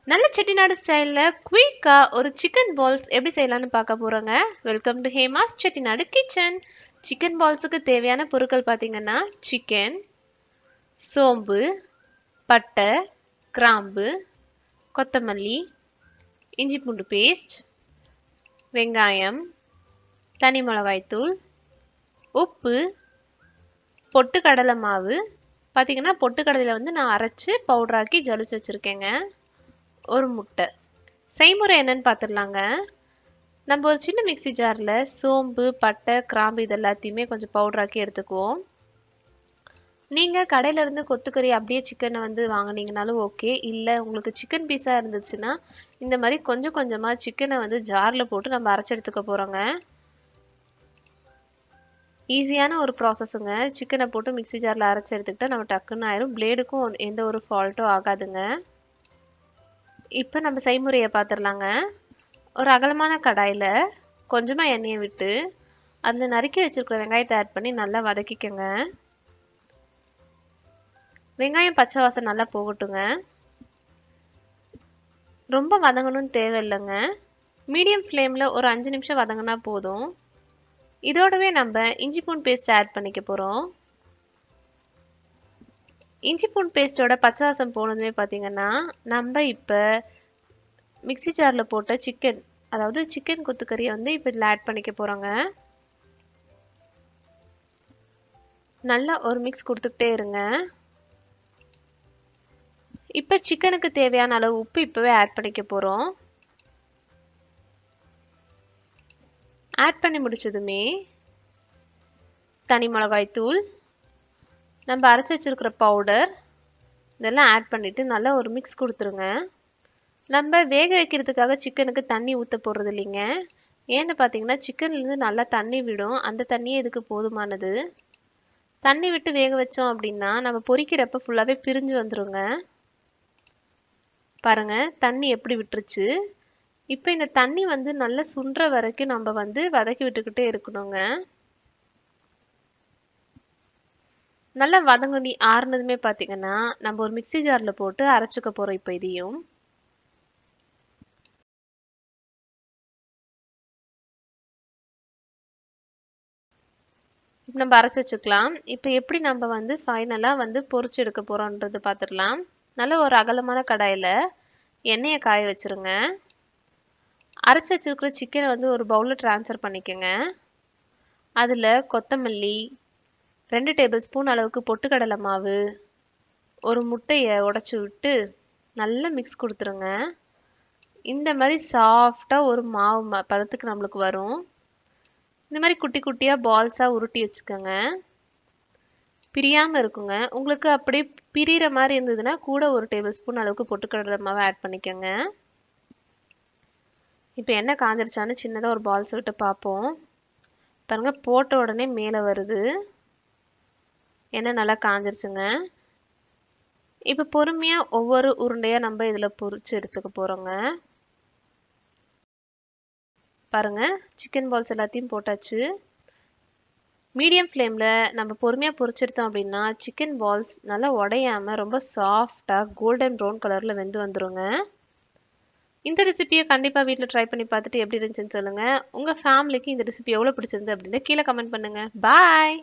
நல்ல செட்டிநாடு ஸ்டைல்ல குயிக்கா ஒரு சிக்கன் பால்ஸ் எப்படி செய்யலாம்னு பார்க்க போறோங்க. Welcome to Hema's Chettinad kitchen. Chicken பால்ஸுக்கு தேவையான பொருட்கள் பார்த்தீங்கன்னா சிக்கன், சோம்பு, பட்டை, கிராம்பு, கொத்தமல்லி, இஞ்சி பூண்டு பேஸ்ட், வெங்காயம், தனி மிளகாய்த்தூள், உப்பு, பொட்டுக்கடலை மாவு. பார்த்தீங்கன்னா பொட்டுக்கடலை வந்து நான் அரைச்சி பவுடராக்கி ஜலிச்சு வச்சுருக்கேங்க. ஒரு முட்டை. செய்முறை என்னன்னு பார்த்துடலாங்க. நம்ம ஒரு சின்ன மிக்சி ஜாரில் சோம்பு, பட்டை, கிராம்பு இது எல்லாத்தையுமே கொஞ்சம் பவுடராக்கி எடுத்துக்குவோம். நீங்கள் கடையிலேருந்து கொத்துக்கறி அப்படியே சிக்கனை வந்து வாங்கினீங்கனாலும் ஓகே. இல்லை உங்களுக்கு சிக்கன் பீஸாக இருந்துச்சுன்னா இந்த மாதிரி கொஞ்சம் கொஞ்சமாக சிக்கனை வந்து ஜாரில் போட்டு நம்ம அரைச்சி எடுத்துக்க போகிறோங்க. ஈஸியான ஒரு ப்ராசஸுங்க. சிக்கனை போட்டு மிக்சி ஜாரில் அரைச்சி எடுத்துக்கிட்டால் நம்ம டக்குன்னு ஆயிரும். பிளேடுக்கும் எந்த ஒரு ஃபால்ட்டும் ஆகாதுங்க. இப்போ நம்ம செய்முறையை பார்த்துடலாங்க. ஒரு அகலமான கடாயில் கொஞ்சமாக எண்ணெயை விட்டு அதில் நறுக்கி வச்சுருக்கிற வெங்காயத்தை ஆட் பண்ணி நல்லா வதக்கிக்கோங்க. வெங்காயம் பச்சை வாசம் நல்லா போகட்டுங்க. ரொம்ப வதங்கணும்னு தேவையில்லைங்க. மீடியம் ஃப்ளேமில் ஒரு 5 நிமிஷம் வதங்கினா போதும். இதோடவே நம்ம இஞ்சி பூண்டு பேஸ்ட் ஆட் பண்ணிக்க போகிறோம். இஞ்சி பூண்டு பேஸ்ட்டோட பச்சை வாசம் போனதுமே பார்த்தீங்கன்னா நம்ம இப்போ மிக்சி ஜாரில் போட்ட சிக்கன், அதாவது சிக்கன் கொத்துக்கறியை வந்து இப்போ இதில் ஆட் பண்ணிக்க போகிறோங்க. நல்லா ஒரு மிக்ஸ் கொடுத்துக்கிட்டே இருங்க. இப்போ சிக்கனுக்கு தேவையான அளவு உப்பு இப்போவே ஆட் பண்ணிக்க போகிறோம். ஆட் பண்ணி முடிச்சதுமே தனி மிளகாய் தூள், நம்ம அரைச்சி வச்சிருக்கிற பவுடர் இதெல்லாம் ஆட் பண்ணிவிட்டு நல்லா ஒரு மிக்ஸ் கொடுத்துருங்க. நம்ம வேக வைக்கிறதுக்காக சிக்கனுக்கு தண்ணி ஊற்ற போடுறது இல்லைங்க. ஏன்னு பார்த்தீங்கன்னா சிக்கன்லேருந்து நல்லா தண்ணி விடும். அந்த தண்ணியே இதுக்கு போதுமானது. தண்ணி விட்டு வேக வச்சோம் அப்படின்னா நம்ம பொரிக்கிறப்ப ஃபுல்லாகவே பிரிஞ்சு வந்துடுங்க. பாருங்கள் தண்ணி எப்படி விட்டுருச்சு. இப்போ இந்த தண்ணி வந்து நல்லா சுண்டுற வரைக்கும் நம்ம வந்து வதக்கி விட்டுக்கிட்டே இருக்கணுங்க. நல்லா வதங்கி ஆறுனதுமே பார்த்தீங்கன்னா நம்ம ஒரு மிக்சி ஜாரில் போட்டு அரைச்சிக்க போகிறோம். இப்போ இதையும் இப்போ நம்ம அரைச்சி வச்சுக்கலாம். இப்போ எப்படி நம்ம வந்து ஃபைனலாக வந்து பொரிச்சு எடுக்க போகிறோன்றது பார்த்துடலாம். நல்ல ஒரு அகலமான கடாயில் எண்ணெயை காய வச்சுருங்க. அரைச்சி வச்சுருக்கிற சிக்கனை வந்து ஒரு பவுலில் ட்ரான்ஸ்ஃபர் பண்ணிக்கோங்க. அதில் கொத்தமல்லி, 2 டேபிள் ஸ்பூன் அளவுக்கு பொட்டுக்கடலை மாவு, ஒரு முட்டையை உடைச்சி விட்டு நல்லா மிக்ஸ் கொடுத்துருங்க. இந்த மாதிரி சாஃப்டாக ஒரு மாவு பதத்துக்கு நம்மளுக்கு வரும். இந்த மாதிரி குட்டி குட்டியாக பால்ஸாக உருட்டி வச்சுக்கோங்க. பிரியாமல் இருக்குங்க. உங்களுக்கு அப்படியே பிரிகிற மாதிரி இருந்ததுன்னா கூட ஒரு டேபிள் ஸ்பூன் அளவுக்கு பொட்டுக்கடலை மாவை ஆட் பண்ணிக்கோங்க. இப்போ எண்ணெய் காஞ்சிருச்சான்னு சின்னதாக ஒரு பால்ஸ் விட்டு பார்ப்போம். பாருங்கள் போட்ட உடனே மேலே வருது. எண்ணெய் நல்லா காஞ்சிருச்சுங்க. இப்போ பொறுமையாக ஒவ்வொரு உருண்டையாக நம்ம இதில் பொரிச்சு எடுத்துக்க போகிறோங்க. பாருங்கள் சிக்கன் பால்ஸ் எல்லாத்தையும் போட்டாச்சு. மீடியம் ஃப்ளேமில் நம்ம பொறுமையாக பொரிச்செடுத்தோம் அப்படின்னா சிக்கன் பால்ஸ் நல்லா உடையாமல் ரொம்ப சாஃப்டாக கோல்டன் ப்ரௌன் கலரில் வெந்து வந்துடுங்க. இந்த ரெசிபியை கண்டிப்பாக வீட்டில் ட்ரை பண்ணி பார்த்துட்டு எப்படி இருந்துச்சுன்னு சொல்லுங்கள். உங்கள் ஃபேமிலிக்கு இந்த ரெசிபி எவ்வளோ பிடிச்சிருந்து அப்படின்னு கீழே கமெண்ட் பண்ணுங்கள். பாய்.